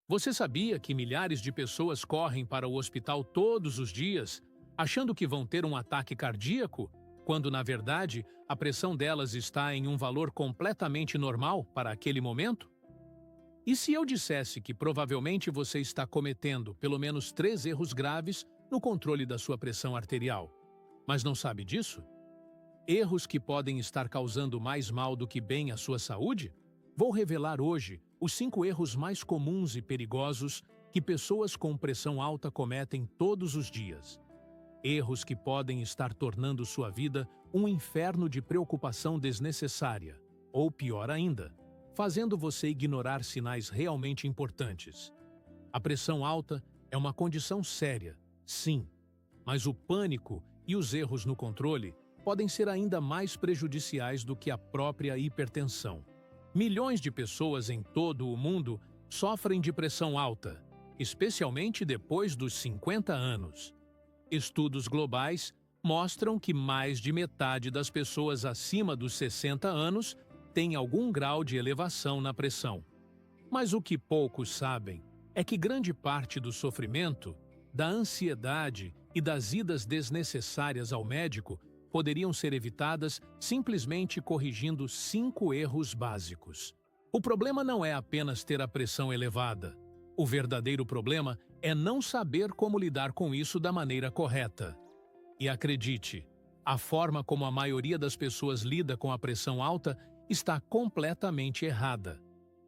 Você sabia que milhares de pessoas correm para o hospital todos os dias, achando que vão ter um ataque cardíaco, quando, na verdade, a pressão delas está em um valor completamente normal para aquele momento? E se eu dissesse que provavelmente você está cometendo pelo menos 3 erros graves no controle da sua pressão arterial, mas não sabe disso? Erros que podem estar causando mais mal do que bem à sua saúde? Vou revelar hoje os 5 erros mais comuns e perigosos que pessoas com pressão alta cometem todos os dias. Erros que podem estar tornando sua vida um inferno de preocupação desnecessária, ou pior ainda, fazendo você ignorar sinais realmente importantes. A pressão alta é uma condição séria, sim, mas o pânico e os erros no controle podem ser ainda mais prejudiciais do que a própria hipertensão. Milhões de pessoas em todo o mundo sofrem de pressão alta, especialmente depois dos 50 anos. Estudos globais mostram que mais de metade das pessoas acima dos 60 anos têm algum grau de elevação na pressão. Mas o que poucos sabem é que grande parte do sofrimento, da ansiedade e das idas desnecessárias ao médico poderiam ser evitadas simplesmente corrigindo 5 erros básicos. O problema não é apenas ter a pressão elevada. O verdadeiro problema é não saber como lidar com isso da maneira correta. E acredite, a forma como a maioria das pessoas lida com a pressão alta está completamente errada.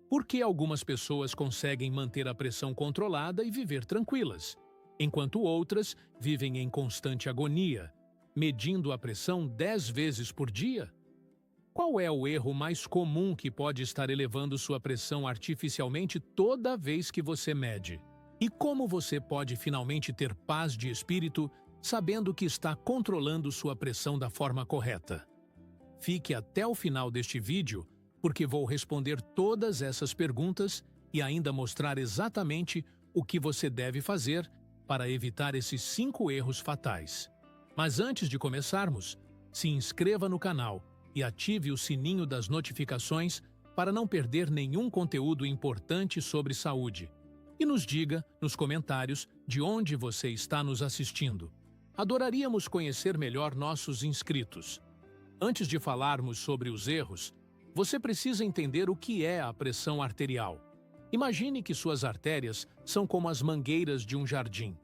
Por que algumas pessoas conseguem manter a pressão controlada e viver tranquilas, enquanto outras vivem em constante agonia, medindo a pressão 10 vezes por dia? Qual é o erro mais comum que pode estar elevando sua pressão artificialmente toda vez que você mede? E como você pode finalmente ter paz de espírito sabendo que está controlando sua pressão da forma correta? Fique até o final deste vídeo, porque vou responder todas essas perguntas e ainda mostrar exatamente o que você deve fazer para evitar esses 5 erros fatais. Mas antes de começarmos, se inscreva no canal e ative o sininho das notificações para não perder nenhum conteúdo importante sobre saúde. E nos diga nos comentários de onde você está nos assistindo. Adoraríamos conhecer melhor nossos inscritos. Antes de falarmos sobre os erros, você precisa entender o que é a pressão arterial. Imagine que suas artérias são como as mangueiras de um jardim.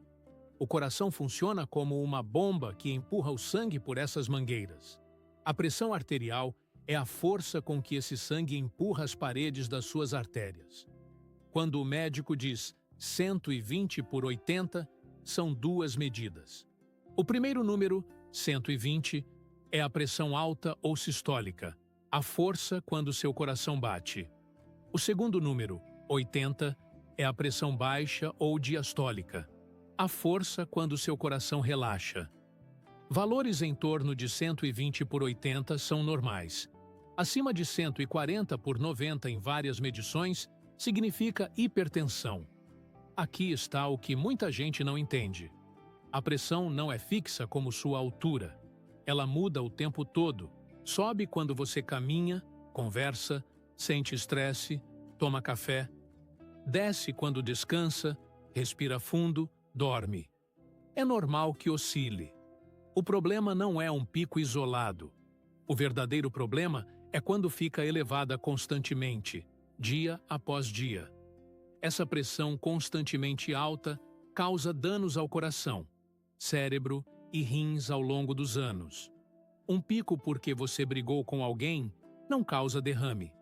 O coração funciona como uma bomba que empurra o sangue por essas mangueiras. A pressão arterial é a força com que esse sangue empurra as paredes das suas artérias. Quando o médico diz 120 por 80, são 2 medidas. O primeiro número, 120, é a pressão alta ou sistólica, a força quando seu coração bate. O segundo número, 80, é a pressão baixa ou diastólica, a força quando seu coração relaxa. Valores em torno de 120 por 80 são normais. Acima de 140 por 90 em várias medições significa hipertensão. Aqui está o que muita gente não entende. A pressão não é fixa como sua altura. Ela muda o tempo todo. Sobe quando você caminha, conversa, sente estresse, toma café. Desce quando descansa, respira fundo, dorme. É normal que oscile. O problema não é um pico isolado. O verdadeiro problema é quando fica elevada constantemente, dia após dia. Essa pressão constantemente alta causa danos ao coração, cérebro e rins ao longo dos anos. Um pico porque você brigou com alguém não causa derrame.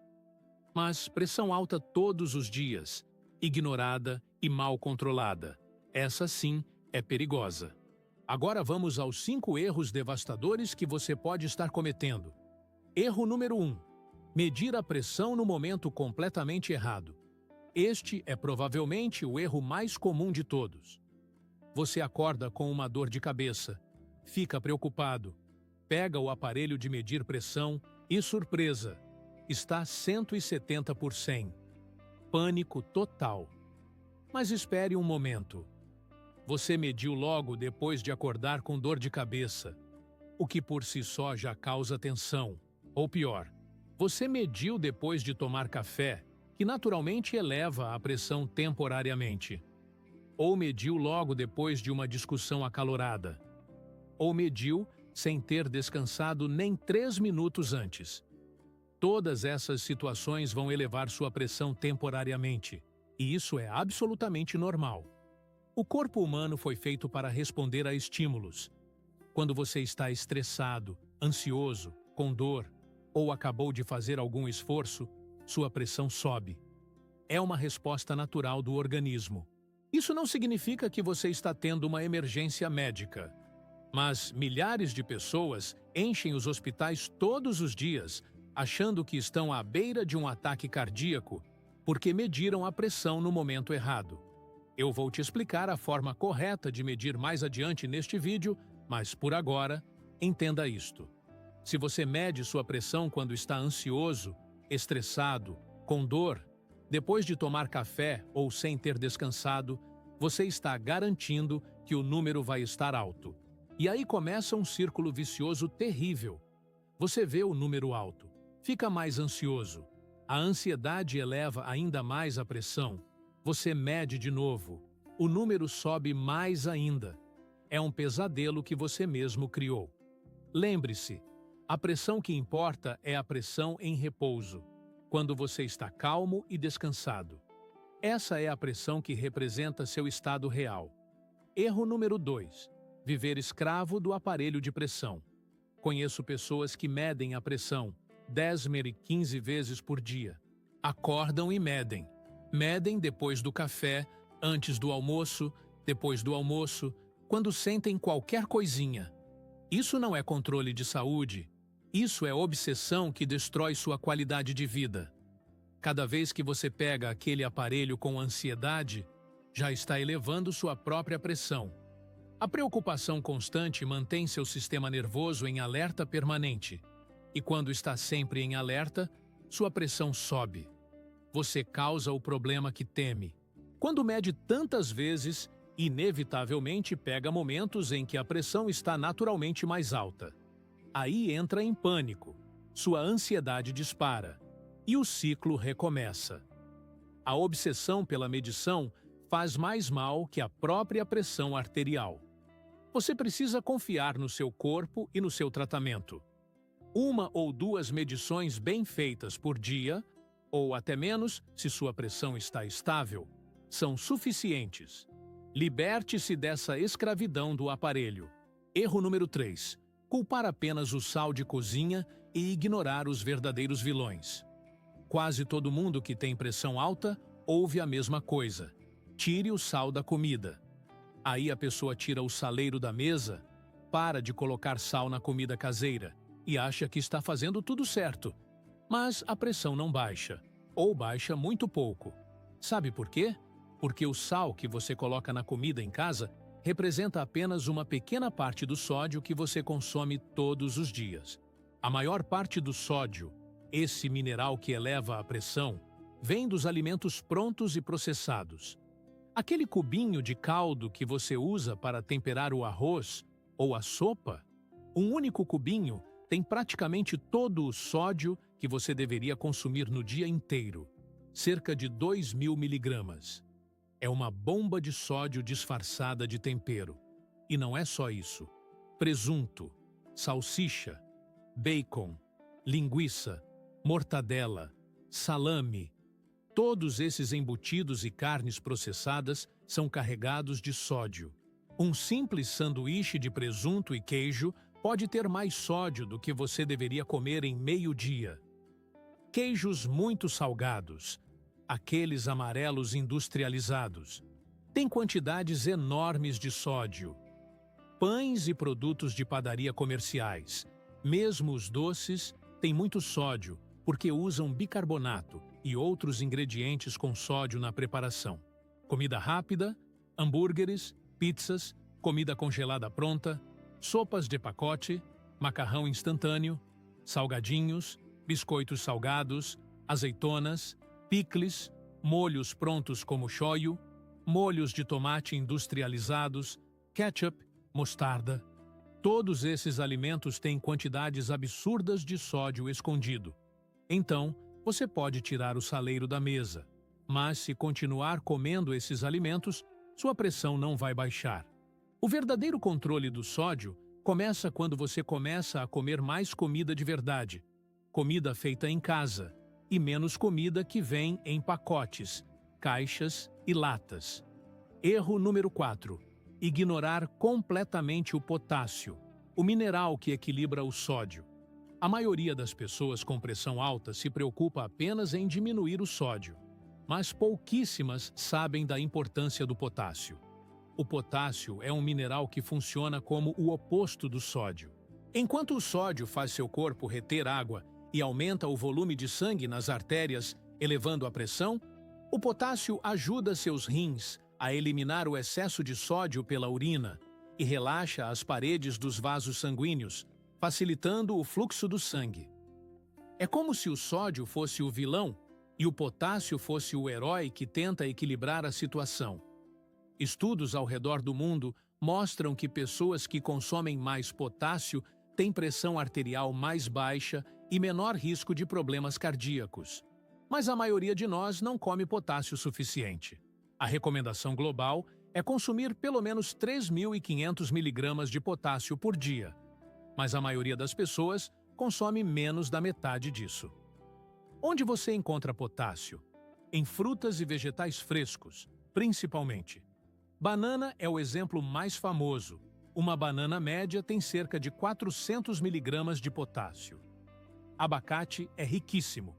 Mas pressão alta todos os dias, ignorada e mal controlada, essa sim é perigosa. Agora vamos aos 5 erros devastadores que você pode estar cometendo. Erro número 1. Medir a pressão no momento completamente errado. Este é provavelmente o erro mais comum de todos. Você acorda com uma dor de cabeça, fica preocupado, pega o aparelho de medir pressão e, surpresa, está 170 por 100. Pânico total. Mas espere um momento. Você mediu logo depois de acordar com dor de cabeça, o que por si só já causa tensão. Ou pior, você mediu depois de tomar café, que naturalmente eleva a pressão temporariamente. Ou mediu logo depois de uma discussão acalorada. Ou mediu sem ter descansado nem 3 minutos antes. Todas essas situações vão elevar sua pressão temporariamente, e isso é absolutamente normal. O corpo humano foi feito para responder a estímulos. Quando você está estressado, ansioso, com dor, ou acabou de fazer algum esforço, sua pressão sobe. É uma resposta natural do organismo. Isso não significa que você está tendo uma emergência médica. Mas milhares de pessoas enchem os hospitais todos os dias, achando que estão à beira de um ataque cardíaco, porque mediram a pressão no momento errado. Eu vou te explicar a forma correta de medir mais adiante neste vídeo, mas por agora, entenda isto. Se você mede sua pressão quando está ansioso, estressado, com dor, depois de tomar café ou sem ter descansado, você está garantindo que o número vai estar alto. E aí começa um círculo vicioso terrível. Você vê o número alto, fica mais ansioso. A ansiedade eleva ainda mais a pressão. Você mede de novo. O número sobe mais ainda. É um pesadelo que você mesmo criou. Lembre-se, a pressão que importa é a pressão em repouso, quando você está calmo e descansado. Essa é a pressão que representa seu estado real. Erro número 2. Viver escravo do aparelho de pressão. Conheço pessoas que medem a pressão 10 e 15 vezes por dia. Acordam e medem. Medem depois do café, antes do almoço, depois do almoço, quando sentem qualquer coisinha. Isso não é controle de saúde. Isso é obsessão que destrói sua qualidade de vida. Cada vez que você pega aquele aparelho com ansiedade, já está elevando sua própria pressão. A preocupação constante mantém seu sistema nervoso em alerta permanente. E quando está sempre em alerta, sua pressão sobe. Você causa o problema que teme. Quando mede tantas vezes, inevitavelmente pega momentos em que a pressão está naturalmente mais alta. Aí entra em pânico, sua ansiedade dispara e o ciclo recomeça. A obsessão pela medição faz mais mal que a própria pressão arterial. Você precisa confiar no seu corpo e no seu tratamento. 1 ou 2 medições bem feitas por dia, ou até menos, se sua pressão está estável, são suficientes. Liberte-se dessa escravidão do aparelho. Erro número 3. Culpar apenas o sal de cozinha e ignorar os verdadeiros vilões. Quase todo mundo que tem pressão alta ouve a mesma coisa. Tire o sal da comida. Aí a pessoa tira o saleiro da mesa, para de colocar sal na comida caseira e acha que está fazendo tudo certo. Mas a pressão não baixa, ou baixa muito pouco. Sabe por quê? Porque o sal que você coloca na comida em casa representa apenas uma pequena parte do sódio que você consome todos os dias. A maior parte do sódio, esse mineral que eleva a pressão, vem dos alimentos prontos e processados. Aquele cubinho de caldo que você usa para temperar o arroz ou a sopa, um único cubinho tem praticamente todo o sódio que você deveria consumir no dia inteiro, cerca de 2.000 miligramas. É uma bomba de sódio disfarçada de tempero. E não é só isso. Presunto, salsicha, bacon, linguiça, mortadela, salame. Todos esses embutidos e carnes processadas são carregados de sódio. Um simples sanduíche de presunto e queijo pode ter mais sódio do que você deveria comer em meio-dia. Queijos muito salgados, aqueles amarelos industrializados, têm quantidades enormes de sódio. Pães e produtos de padaria comerciais, mesmo os doces, têm muito sódio porque usam bicarbonato e outros ingredientes com sódio na preparação. Comida rápida, hambúrgueres, pizzas, comida congelada pronta, sopas de pacote, macarrão instantâneo, salgadinhos, biscoitos salgados, azeitonas, picles, molhos prontos como shoyu, molhos de tomate industrializados, ketchup, mostarda. Todos esses alimentos têm quantidades absurdas de sódio escondido. Então, você pode tirar o saleiro da mesa, mas se continuar comendo esses alimentos, sua pressão não vai baixar. O verdadeiro controle do sódio começa quando você começa a comer mais comida de verdade, comida feita em casa, e menos comida que vem em pacotes, caixas e latas. Erro número 4. Ignorar completamente o potássio, o mineral que equilibra o sódio. A maioria das pessoas com pressão alta se preocupa apenas em diminuir o sódio, mas pouquíssimas sabem da importância do potássio. O potássio é um mineral que funciona como o oposto do sódio. Enquanto o sódio faz seu corpo reter água e aumenta o volume de sangue nas artérias, elevando a pressão, o potássio ajuda seus rins a eliminar o excesso de sódio pela urina e relaxa as paredes dos vasos sanguíneos, facilitando o fluxo do sangue. É como se o sódio fosse o vilão e o potássio fosse o herói que tenta equilibrar a situação. Estudos ao redor do mundo mostram que pessoas que consomem mais potássio têm pressão arterial mais baixa e menor risco de problemas cardíacos. Mas a maioria de nós não come potássio suficiente. A recomendação global é consumir pelo menos 3.500 mg de potássio por dia. Mas a maioria das pessoas consome menos da metade disso. Onde você encontra potássio? Em frutas e vegetais frescos, principalmente. Banana é o exemplo mais famoso. Uma banana média tem cerca de 400 mg de potássio. Abacate é riquíssimo.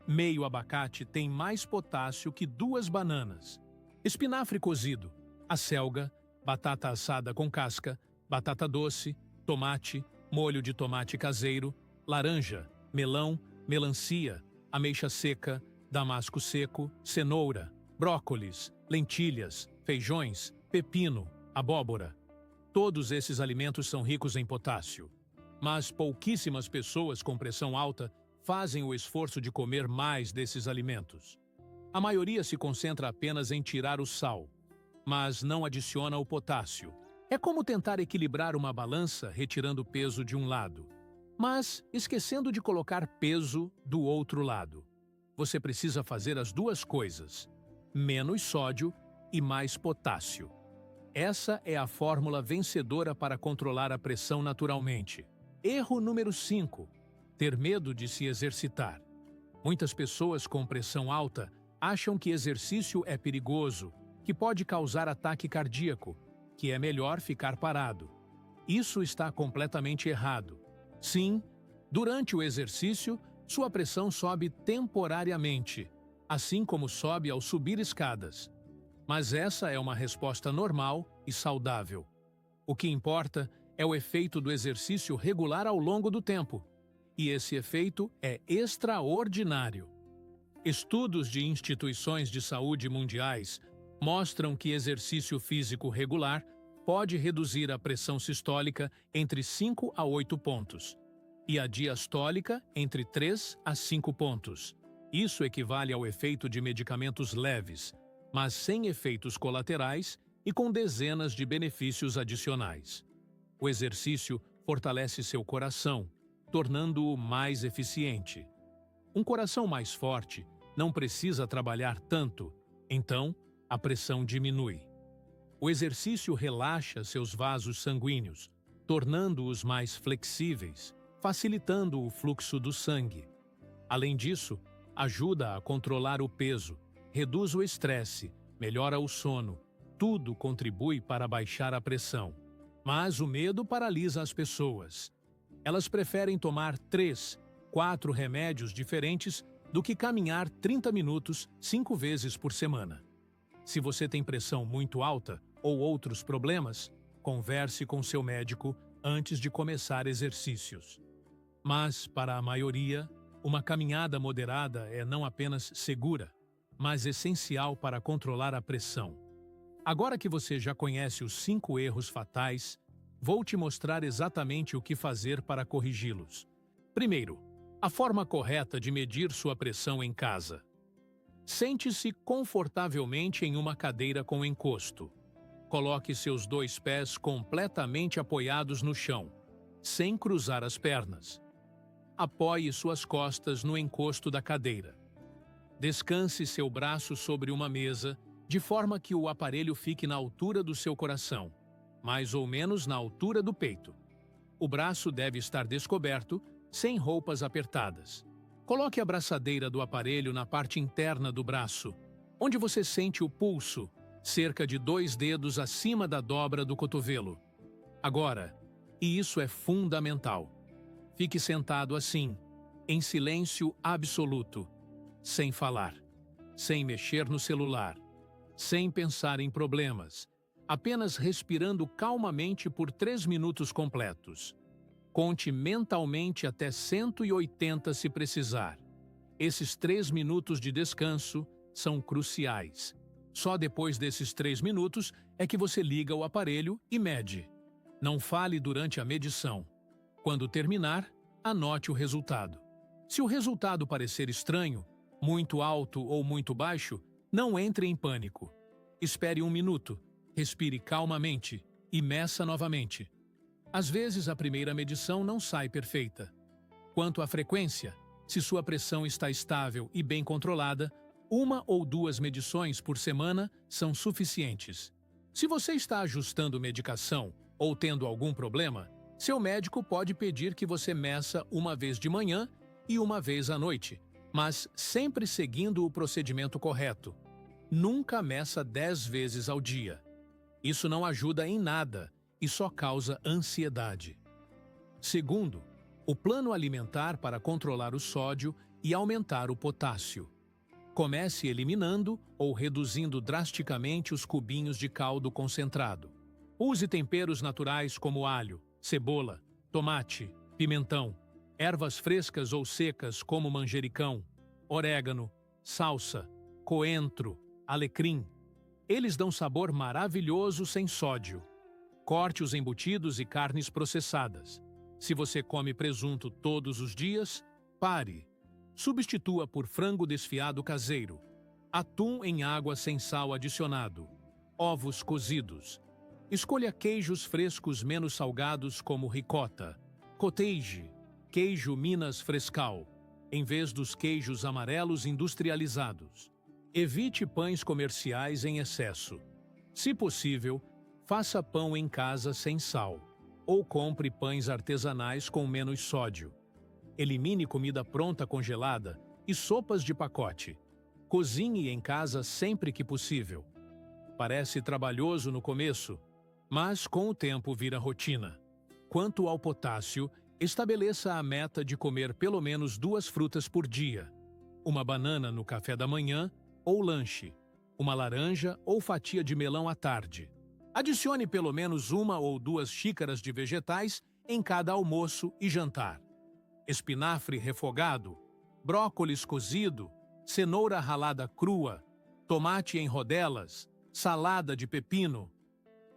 Meio abacate tem mais potássio que 2 bananas. Espinafre cozido, acelga, batata assada com casca, batata doce, tomate, molho de tomate caseiro, laranja, melão, melancia, ameixa seca, damasco seco, cenoura, brócolis, lentilhas, feijões, pepino, abóbora. Todos esses alimentos são ricos em potássio. Mas pouquíssimas pessoas com pressão alta fazem o esforço de comer mais desses alimentos. A maioria se concentra apenas em tirar o sal, mas não adiciona o potássio. É como tentar equilibrar uma balança retirando peso de um lado, mas esquecendo de colocar peso do outro lado. Você precisa fazer as duas coisas: menos sódio e mais potássio. Essa é a fórmula vencedora para controlar a pressão naturalmente. Erro número 5. Ter medo de se exercitar. Muitas pessoas com pressão alta acham que exercício é perigoso, que pode causar ataque cardíaco, que é melhor ficar parado. Isso está completamente errado. Sim, durante o exercício, sua pressão sobe temporariamente, assim como sobe ao subir escadas. Mas essa é uma resposta normal e saudável. O que importa é o efeito do exercício regular ao longo do tempo. E esse efeito é extraordinário. Estudos de instituições de saúde mundiais mostram que exercício físico regular pode reduzir a pressão sistólica entre 5 a 8 pontos e a diastólica entre 3 a 5 pontos. Isso equivale ao efeito de medicamentos leves, mas sem efeitos colaterais e com dezenas de benefícios adicionais. O exercício fortalece seu coração, tornando-o mais eficiente. Um coração mais forte não precisa trabalhar tanto, então a pressão diminui. O exercício relaxa seus vasos sanguíneos, tornando-os mais flexíveis, facilitando o fluxo do sangue. Além disso, ajuda a controlar o peso, reduz o estresse, melhora o sono. Tudo contribui para baixar a pressão. Mas o medo paralisa as pessoas. Elas preferem tomar 3, 4 remédios diferentes do que caminhar 30 minutos 5 vezes por semana. Se você tem pressão muito alta ou outros problemas, converse com seu médico antes de começar exercícios. Mas, para a maioria, uma caminhada moderada é não apenas segura, mas essencial para controlar a pressão. Agora que você já conhece os 5 erros fatais, vou te mostrar exatamente o que fazer para corrigi-los. Primeiro, a forma correta de medir sua pressão em casa. Sente-se confortavelmente em uma cadeira com encosto. Coloque seus 2 pés completamente apoiados no chão, sem cruzar as pernas. apoie suas costas no encosto da cadeira. Descanse seu braço sobre uma mesa, de forma que o aparelho fique na altura do seu coração, mais ou menos na altura do peito. O braço deve estar descoberto, sem roupas apertadas. Coloque a braçadeira do aparelho na parte interna do braço, onde você sente o pulso, cerca de 2 dedos acima da dobra do cotovelo. Agora, e isso é fundamental, fique sentado assim, em silêncio absoluto, sem falar, sem mexer no celular, sem pensar em problemas, apenas respirando calmamente por 3 minutos completos. Conte mentalmente até 180 se precisar. Esses 3 minutos de descanso são cruciais. Só depois desses 3 minutos é que você liga o aparelho e mede. Não fale durante a medição. Quando terminar, anote o resultado. Se o resultado parecer estranho, muito alto ou muito baixo, não entre em pânico. Espere 1 minuto, respire calmamente e meça novamente. Às vezes a primeira medição não sai perfeita. Quanto à frequência, se sua pressão está estável e bem controlada, 1 ou 2 medições por semana são suficientes. Se você está ajustando medicação ou tendo algum problema, seu médico pode pedir que você meça 1 vez de manhã e 1 vez à noite, mas sempre seguindo o procedimento correto. Nunca meça 10 vezes ao dia. Isso não ajuda em nada e só causa ansiedade. Segundo, o plano alimentar para controlar o sódio e aumentar o potássio. Comece eliminando ou reduzindo drasticamente os cubinhos de caldo concentrado. Use temperos naturais como alho, cebola, tomate, pimentão, ervas frescas ou secas como manjericão, orégano, salsa, coentro, alecrim. Eles dão sabor maravilhoso sem sódio. Corte os embutidos e carnes processadas. Se você come presunto todos os dias, pare. Substitua por frango desfiado caseiro, atum em água sem sal adicionado, ovos cozidos. Escolha queijos frescos menos salgados como ricota, cottage, queijo Minas Frescal, em vez dos queijos amarelos industrializados. Evite pães comerciais em excesso. Se possível, faça pão em casa sem sal, ou compre pães artesanais com menos sódio. Elimine comida pronta congelada e sopas de pacote. Cozinhe em casa sempre que possível. Parece trabalhoso no começo, mas com o tempo vira rotina. Quanto ao potássio, estabeleça a meta de comer pelo menos 2 frutas por dia. Uma banana no café da manhã ou lanche. Uma laranja ou fatia de melão à tarde. Adicione pelo menos 1 ou 2 xícaras de vegetais em cada almoço e jantar. Espinafre refogado, brócolis cozido, cenoura ralada crua, tomate em rodelas, salada de pepino.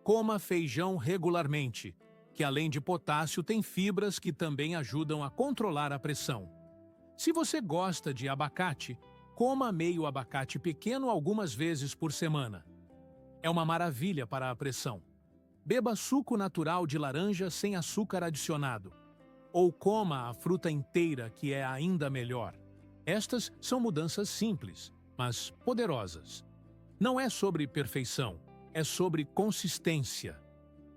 Coma feijão regularmente, que além de potássio tem fibras que também ajudam a controlar a pressão. Se você gosta de abacate, coma meio abacate pequeno algumas vezes por semana. É uma maravilha para a pressão. Beba suco natural de laranja sem açúcar adicionado. Ou coma a fruta inteira, que é ainda melhor. Estas são mudanças simples, mas poderosas. Não é sobre perfeição, é sobre consistência.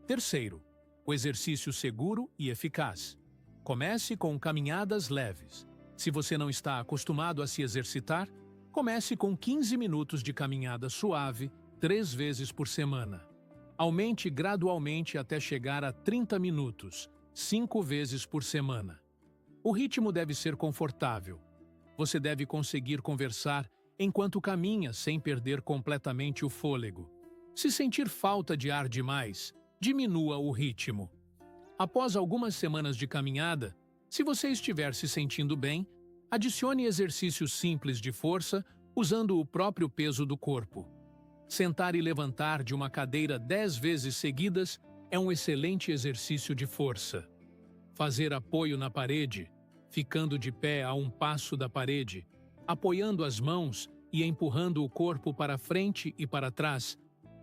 Terceiro, o exercício seguro e eficaz. Comece com caminhadas leves. Se você não está acostumado a se exercitar, comece com 15 minutos de caminhada suave, 3 vezes por semana. Aumente gradualmente até chegar a 30 minutos, 5 vezes por semana. O ritmo deve ser confortável. Você deve conseguir conversar enquanto caminha sem perder completamente o fôlego. Se sentir falta de ar demais, diminua o ritmo. Após algumas semanas de caminhada, se você estiver se sentindo bem, adicione exercícios simples de força usando o próprio peso do corpo. Sentar e levantar de uma cadeira 10 vezes seguidas é um excelente exercício de força. Fazer apoio na parede, ficando de pé a um passo da parede, apoiando as mãos e empurrando o corpo para frente e para trás,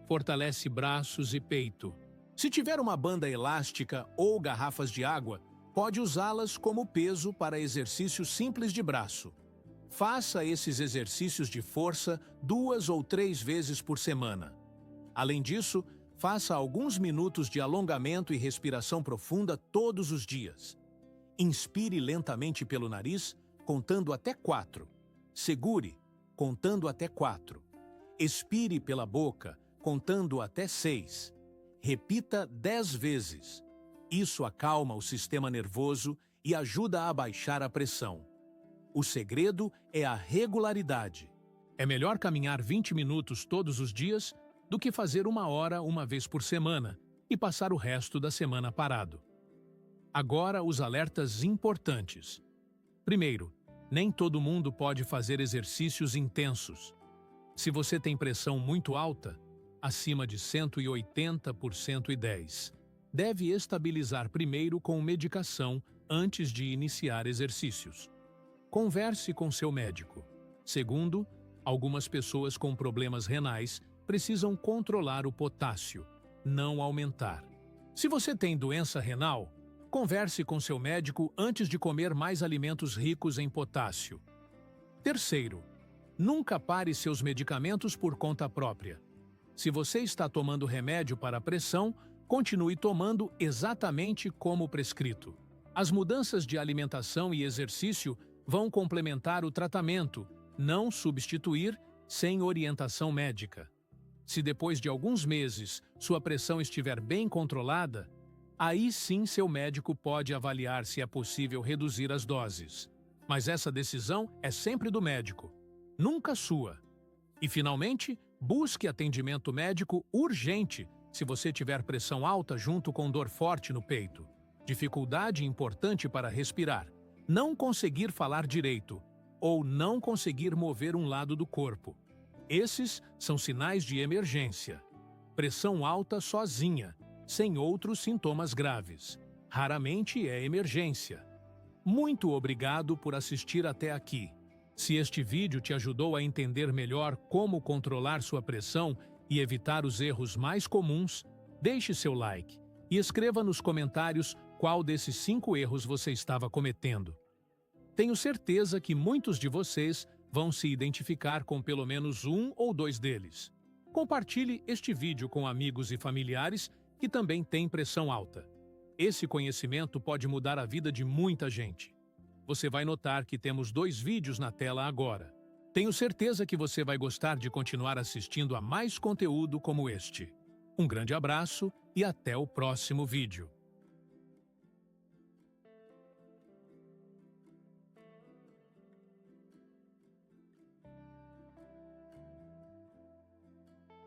fortalece braços e peito. Se tiver uma banda elástica ou garrafas de água, Pode usá-las como peso para exercícios simples de braço. Faça esses exercícios de força 2 ou 3 vezes por semana. Além disso, faça alguns minutos de alongamento e respiração profunda todos os dias. Inspire lentamente pelo nariz, contando até 4. Segure, contando até 4. Expire pela boca, contando até 6. Repita 10 vezes. Isso acalma o sistema nervoso e ajuda a baixar a pressão. O segredo é a regularidade. É melhor caminhar 20 minutos todos os dias do que fazer 1 hora uma vez por semana e passar o resto da semana parado. Agora, os alertas importantes. Primeiro, nem todo mundo pode fazer exercícios intensos. Se você tem pressão muito alta, acima de 180 por 110, deve estabilizar primeiro com medicação antes de iniciar exercícios. Converse com seu médico. Segundo, algumas pessoas com problemas renais precisam controlar o potássio, não aumentar. Se você tem doença renal, converse com seu médico antes de comer mais alimentos ricos em potássio. Terceiro, nunca pare seus medicamentos por conta própria. Se você está tomando remédio para a pressão, continue tomando exatamente como prescrito. As mudanças de alimentação e exercício vão complementar o tratamento, não substituir, sem orientação médica. Se depois de alguns meses sua pressão estiver bem controlada, aí sim seu médico pode avaliar se é possível reduzir as doses. Mas essa decisão é sempre do médico, nunca sua. E, finalmente, busque atendimento médico urgente se você tiver pressão alta junto com dor forte no peito, dificuldade importante para respirar, não conseguir falar direito ou não conseguir mover um lado do corpo. Esses são sinais de emergência. Pressão alta sozinha, sem outros sintomas graves. Raramente é emergência. Muito obrigado por assistir até aqui. Se este vídeo te ajudou a entender melhor como controlar sua pressão e evitar os erros mais comuns, deixe seu like e escreva nos comentários qual desses 5 erros você estava cometendo. Tenho certeza que muitos de vocês vão se identificar com pelo menos 1 ou 2 deles. Compartilhe este vídeo com amigos e familiares que também têm pressão alta. Esse conhecimento pode mudar a vida de muita gente. Você vai notar que temos 2 vídeos na tela agora. Tenho certeza que você vai gostar de continuar assistindo a mais conteúdo como este. Um grande abraço e até o próximo vídeo.